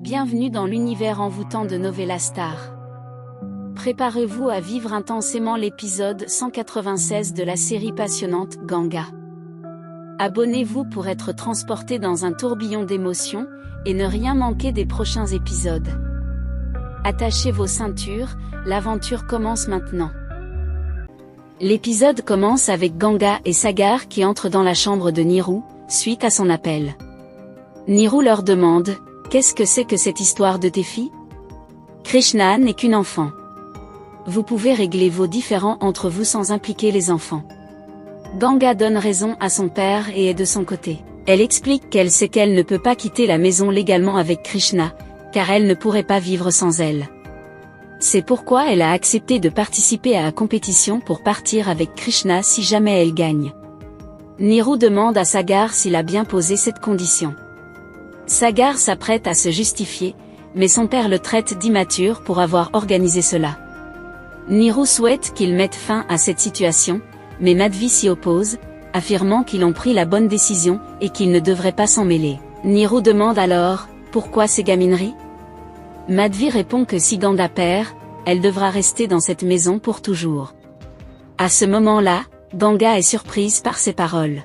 Bienvenue dans l'univers envoûtant de Novella Star. Préparez-vous à vivre intensément l'épisode 196 de la série passionnante Ganga. Abonnez-vous pour être transporté dans un tourbillon d'émotions et ne rien manquer des prochains épisodes. Attachez vos ceintures, l'aventure commence maintenant. L'épisode commence avec Ganga et Sagar qui entrent dans la chambre de Niru, suite à son appel. Niru leur demande « Qu'est-ce que c'est que cette histoire de tes filles ? Krishna n'est qu'une enfant. Vous pouvez régler vos différends entre vous sans impliquer les enfants. » Ganga donne raison à son père et est de son côté. Elle explique qu'elle sait qu'elle ne peut pas quitter la maison légalement avec Krishna, car elle ne pourrait pas vivre sans elle. C'est pourquoi elle a accepté de participer à la compétition pour partir avec Krishna si jamais elle gagne. Niru demande à Sagar s'il a bien posé cette condition. Sagar s'apprête à se justifier, mais son père le traite d'immature pour avoir organisé cela. Niru souhaite qu'il mette fin à cette situation, mais Madhvi s'y oppose, affirmant qu'ils ont pris la bonne décision et qu'ils ne devraient pas s'en mêler. Niru demande alors « Pourquoi ces gamineries ?» Madhvi répond que si Ganga perd, elle devra rester dans cette maison pour toujours. À ce moment-là, Ganga est surprise par ces paroles.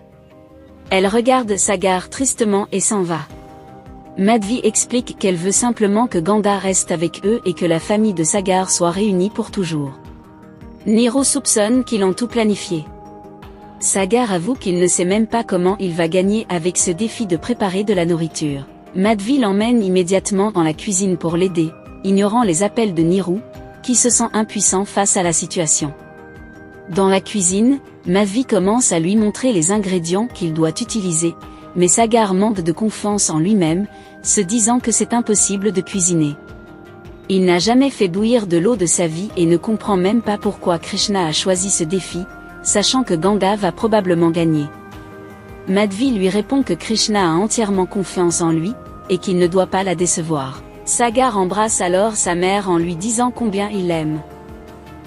Elle regarde Sagar tristement et s'en va. Madhvi explique qu'elle veut simplement que Ganga reste avec eux et que la famille de Sagar soit réunie pour toujours. Niru soupçonne qu'ils ont tout planifié. Sagar avoue qu'il ne sait même pas comment il va gagner avec ce défi de préparer de la nourriture. Madhvi l'emmène immédiatement dans la cuisine pour l'aider, ignorant les appels de Niru, qui se sent impuissant face à la situation. Dans la cuisine, Madhvi commence à lui montrer les ingrédients qu'il doit utiliser, mais Sagar manque de confiance en lui-même, se disant que c'est impossible de cuisiner. Il n'a jamais fait bouillir de l'eau de sa vie et ne comprend même pas pourquoi Krishna a choisi ce défi, sachant que Ganga va probablement gagner. Madhvi lui répond que Krishna a entièrement confiance en lui, et qu'il ne doit pas la décevoir. Sagar embrasse alors sa mère en lui disant combien il l'aime.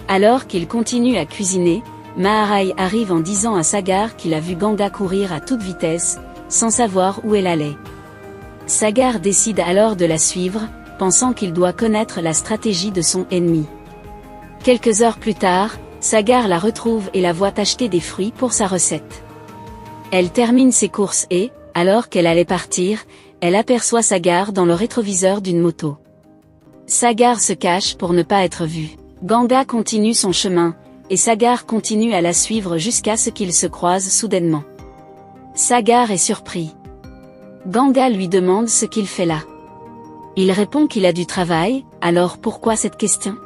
Alors qu'il continue à cuisiner, Maharai arrive en disant à Sagar qu'il a vu Ganga courir à toute vitesse, sans savoir où elle allait. Sagar décide alors de la suivre, pensant qu'il doit connaître la stratégie de son ennemi. Quelques heures plus tard, Sagar la retrouve et la voit acheter des fruits pour sa recette. Elle termine ses courses et, alors qu'elle allait partir, elle aperçoit Sagar dans le rétroviseur d'une moto. Sagar se cache pour ne pas être vue. Ganga continue son chemin, et Sagar continue à la suivre jusqu'à ce qu'ils se croisent soudainement. Sagar est surpris. Ganga lui demande ce qu'il fait là. Il répond qu'il a du travail, alors pourquoi cette question ?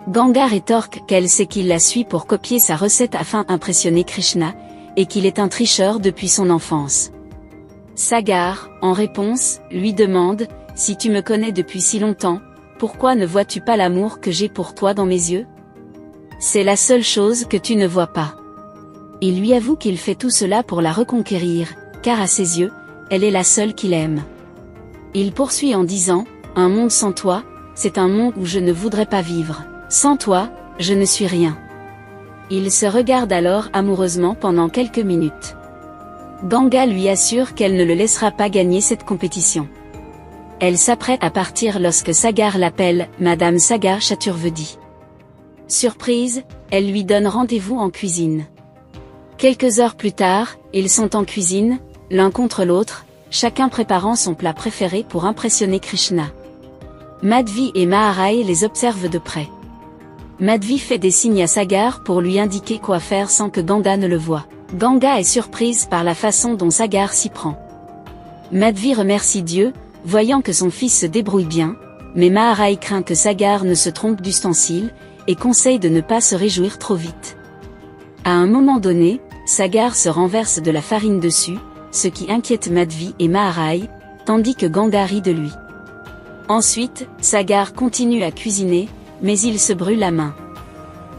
Ganga rétorque qu'elle sait qu'il la suit pour copier sa recette afin d'impressionner Krishna, et qu'il est un tricheur depuis son enfance. Sagar, en réponse, lui demande « Si tu me connais depuis si longtemps, pourquoi ne vois-tu pas l'amour que j'ai pour toi dans mes yeux ? C'est la seule chose que tu ne vois pas. » Il lui avoue qu'il fait tout cela pour la reconquérir, car à ses yeux, elle est la seule qu'il aime. Il poursuit en disant « Un monde sans toi, c'est un monde où je ne voudrais pas vivre. Sans toi, je ne suis rien. » Ils se regardent alors amoureusement pendant quelques minutes. Ganga lui assure qu'elle ne le laissera pas gagner cette compétition. Elle s'apprête à partir lorsque Sagar l'appelle « Madame Sagar Chaturvedi ». Surprise, elle lui donne rendez-vous en cuisine. Quelques heures plus tard, ils sont en cuisine, l'un contre l'autre, chacun préparant son plat préféré pour impressionner Krishna. Madhvi et Maharai les observent de près. Madhvi fait des signes à Sagar pour lui indiquer quoi faire sans que Ganga ne le voie. Ganga est surprise par la façon dont Sagar s'y prend. Madhvi remercie Dieu, voyant que son fils se débrouille bien, mais Maharai craint que Sagar ne se trompe d'ustensile, et conseille de ne pas se réjouir trop vite. À un moment donné, Sagar se renverse de la farine dessus, ce qui inquiète Madhvi et Maharai, tandis que Ganga rit de lui. Ensuite, Sagar continue à cuisiner, mais il se brûle la main.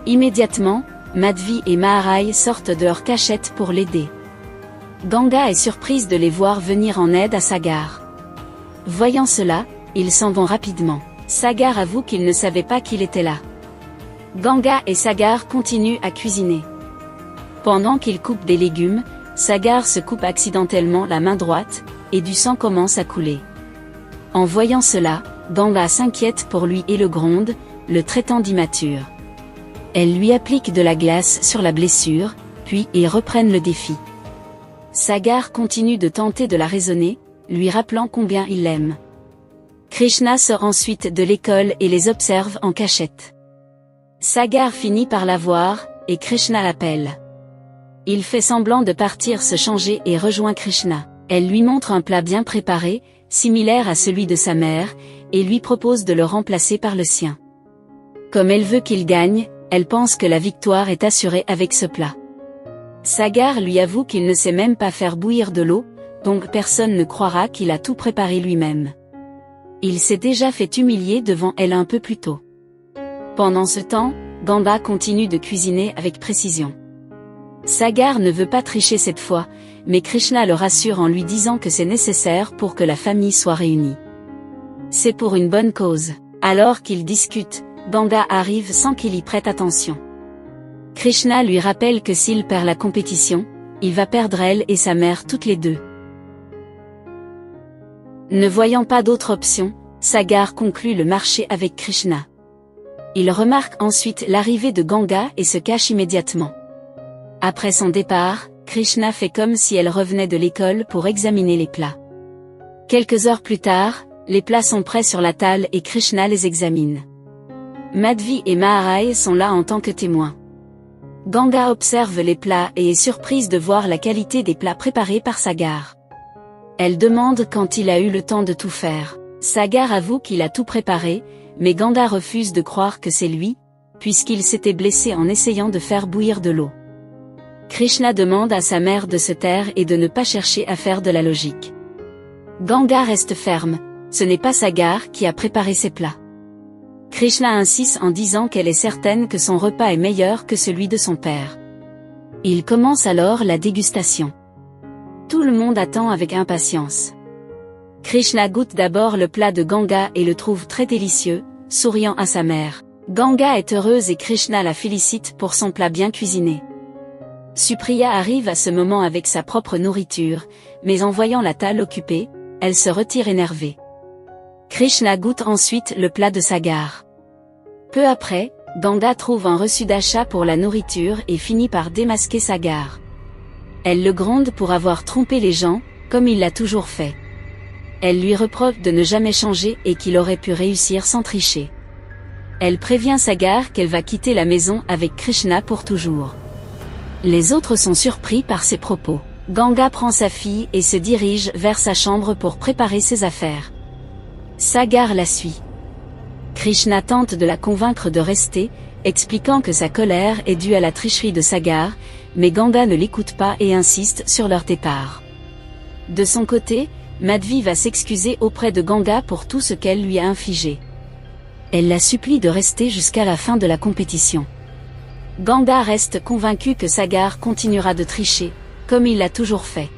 Immédiatement, Madhvi et Maharai sortent de leur cachette pour l'aider. Ganga est surprise de les voir venir en aide à Sagar. Voyant cela, ils s'en vont rapidement. Sagar avoue qu'il ne savait pas qu'il était là. Ganga et Sagar continuent à cuisiner. Pendant qu'ils coupent des légumes, Sagar se coupe accidentellement la main droite, et du sang commence à couler. En voyant cela, Ganga s'inquiète pour lui et le gronde, le traitant d'immature. Elle lui applique de la glace sur la blessure, puis ils reprennent le défi. Sagar continue de tenter de la raisonner, lui rappelant combien il l'aime. Krishna sort ensuite de l'école et les observe en cachette. Sagar finit par la voir, et Krishna l'appelle. Il fait semblant de partir se changer et rejoint Krishna. Elle lui montre un plat bien préparé, similaire à celui de sa mère, et lui propose de le remplacer par le sien. Comme elle veut qu'il gagne, elle pense que la victoire est assurée avec ce plat. Sagar lui avoue qu'il ne sait même pas faire bouillir de l'eau, donc personne ne croira qu'il a tout préparé lui-même. Il s'est déjà fait humilier devant elle un peu plus tôt. Pendant ce temps, Ganga continue de cuisiner avec précision. Sagar ne veut pas tricher cette fois, mais Krishna le rassure en lui disant que c'est nécessaire pour que la famille soit réunie. C'est pour une bonne cause. Alors qu'ils discutent, Ganga arrive sans qu'il y prête attention. Krishna lui rappelle que s'il perd la compétition, il va perdre elle et sa mère toutes les deux. Ne voyant pas d'autre option, Sagar conclut le marché avec Krishna. Il remarque ensuite l'arrivée de Ganga et se cache immédiatement. Après son départ, Krishna fait comme si elle revenait de l'école pour examiner les plats. Quelques heures plus tard, les plats sont prêts sur la table et Krishna les examine. Madhvi et Maharai sont là en tant que témoins. Ganga observe les plats et est surprise de voir la qualité des plats préparés par Sagar. Elle demande quand il a eu le temps de tout faire. Sagar avoue qu'il a tout préparé, mais Ganga refuse de croire que c'est lui, puisqu'il s'était blessé en essayant de faire bouillir de l'eau. Krishna demande à sa mère de se taire et de ne pas chercher à faire de la logique. Ganga reste ferme, ce n'est pas Sagar qui a préparé ces plats. Krishna insiste en disant qu'elle est certaine que son repas est meilleur que celui de son père. Il commence alors la dégustation. Tout le monde attend avec impatience. Krishna goûte d'abord le plat de Ganga et le trouve très délicieux, souriant à sa mère. Ganga est heureuse et Krishna la félicite pour son plat bien cuisiné. Supriya arrive à ce moment avec sa propre nourriture, mais en voyant la table occupée, elle se retire énervée. Krishna goûte ensuite le plat de Sagar. Peu après, Ganga trouve un reçu d'achat pour la nourriture et finit par démasquer Sagar. Elle le gronde pour avoir trompé les gens, comme il l'a toujours fait. Elle lui reproche de ne jamais changer et qu'il aurait pu réussir sans tricher. Elle prévient Sagar qu'elle va quitter la maison avec Krishna pour toujours. Les autres sont surpris par ses propos. Ganga prend sa fille et se dirige vers sa chambre pour préparer ses affaires. Sagar la suit. Krishna tente de la convaincre de rester, expliquant que sa colère est due à la tricherie de Sagar, mais Ganga ne l'écoute pas et insiste sur leur départ. De son côté, Madhvi va s'excuser auprès de Ganga pour tout ce qu'elle lui a infligé. Elle la supplie de rester jusqu'à la fin de la compétition. Ganga reste convaincue que Sagar continuera de tricher, comme il l'a toujours fait.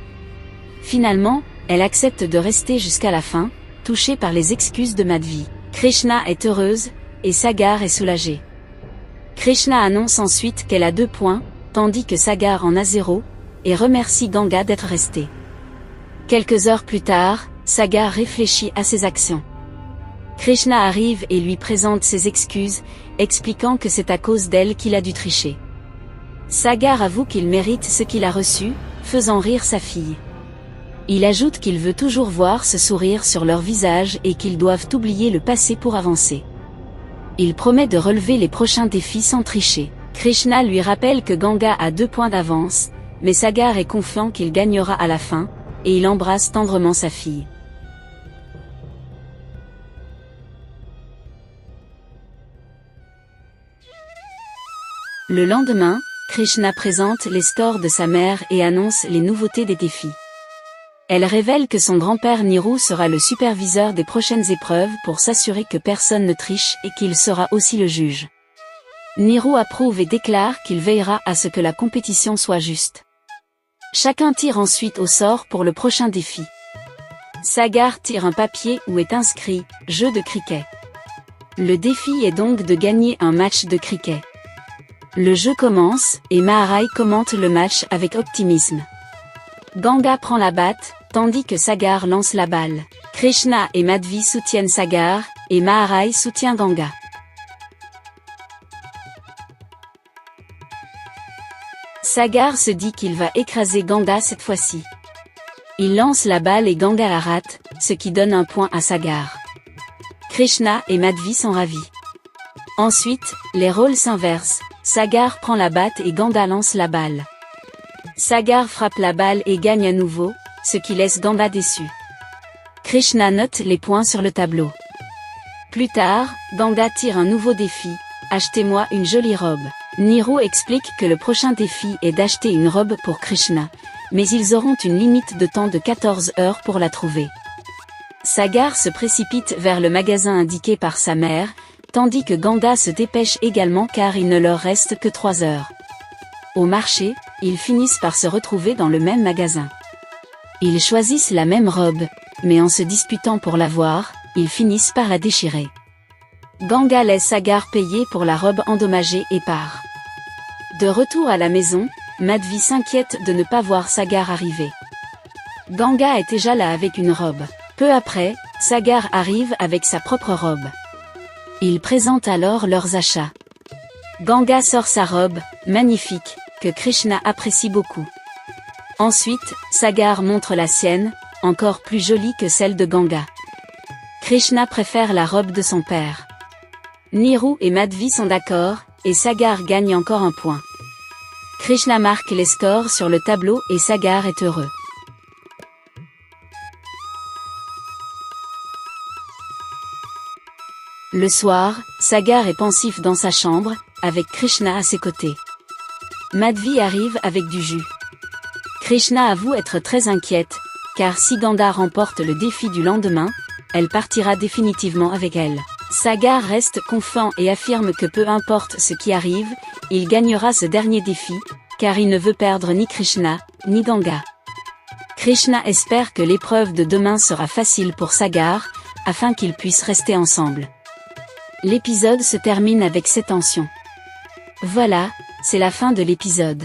Finalement, elle accepte de rester jusqu'à la fin, touchée par les excuses de Madhvi. Krishna est heureuse, et Sagar est soulagée. Krishna annonce ensuite qu'elle a 2 points, tandis que Sagar en a 0, et remercie Ganga d'être restée. Quelques heures plus tard, Sagar réfléchit à ses actions. Krishna arrive et lui présente ses excuses, expliquant que c'est à cause d'elle qu'il a dû tricher. Sagar avoue qu'il mérite ce qu'il a reçu, faisant rire sa fille. Il ajoute qu'il veut toujours voir ce sourire sur leur visage et qu'ils doivent oublier le passé pour avancer. Il promet de relever les prochains défis sans tricher. Krishna lui rappelle que Ganga a 2 points d'avance, mais Sagar est confiant qu'il gagnera à la fin, et il embrasse tendrement sa fille. Le lendemain, Krishna présente les stores de sa mère et annonce les nouveautés des défis. Elle révèle que son grand-père Niru sera le superviseur des prochaines épreuves pour s'assurer que personne ne triche et qu'il sera aussi le juge. Niru approuve et déclare qu'il veillera à ce que la compétition soit juste. Chacun tire ensuite au sort pour le prochain défi. Sagar tire un papier où est inscrit « Jeu de cricket ». Le défi est donc de gagner un match de cricket. Le jeu commence, et Maharai commente le match avec optimisme. Ganga prend la batte, tandis que Sagar lance la balle. Krishna et Madhvi soutiennent Sagar, et Maharai soutient Ganga. Sagar se dit qu'il va écraser Ganga cette fois-ci. Il lance la balle et Ganga la rate, ce qui donne un point à Sagar. Krishna et Madhvi sont ravis. Ensuite, les rôles s'inversent, Sagar prend la batte et Ganga lance la balle. Sagar frappe la balle et gagne à nouveau, ce qui laisse Ganga déçu. Krishna note les points sur le tableau. Plus tard, Ganga tire un nouveau défi, achetez-moi une jolie robe. Niru explique que le prochain défi est d'acheter une robe pour Krishna, mais ils auront une limite de temps de 14 heures pour la trouver. Sagar se précipite vers le magasin indiqué par sa mère, tandis que Ganga se dépêche également car il ne leur reste que 3 heures. Au marché, ils finissent par se retrouver dans le même magasin. Ils choisissent la même robe, mais en se disputant pour l'avoir, ils finissent par la déchirer. Ganga laisse Sagar payer pour la robe endommagée et part. De retour à la maison, Madhvi s'inquiète de ne pas voir Sagar arriver. Ganga est déjà là avec une robe. Peu après, Sagar arrive avec sa propre robe. Ils présentent alors leurs achats. Ganga sort sa robe, magnifique, que Krishna apprécie beaucoup. Ensuite, Sagar montre la sienne, encore plus jolie que celle de Ganga. Krishna préfère la robe de son père. Niru et Madhvi sont d'accord, et Sagar gagne encore un point. Krishna marque les scores sur le tableau et Sagar est heureux. Le soir, Sagar est pensif dans sa chambre, avec Krishna à ses côtés. Madhvi arrive avec du jus. Krishna avoue être très inquiète, car si Ganga remporte le défi du lendemain, elle partira définitivement avec elle. Sagar reste confiant et affirme que peu importe ce qui arrive, il gagnera ce dernier défi, car il ne veut perdre ni Krishna, ni Ganga. Krishna espère que l'épreuve de demain sera facile pour Sagar, afin qu'ils puissent rester ensemble. L'épisode se termine avec ces tensions. Voilà, c'est la fin de l'épisode.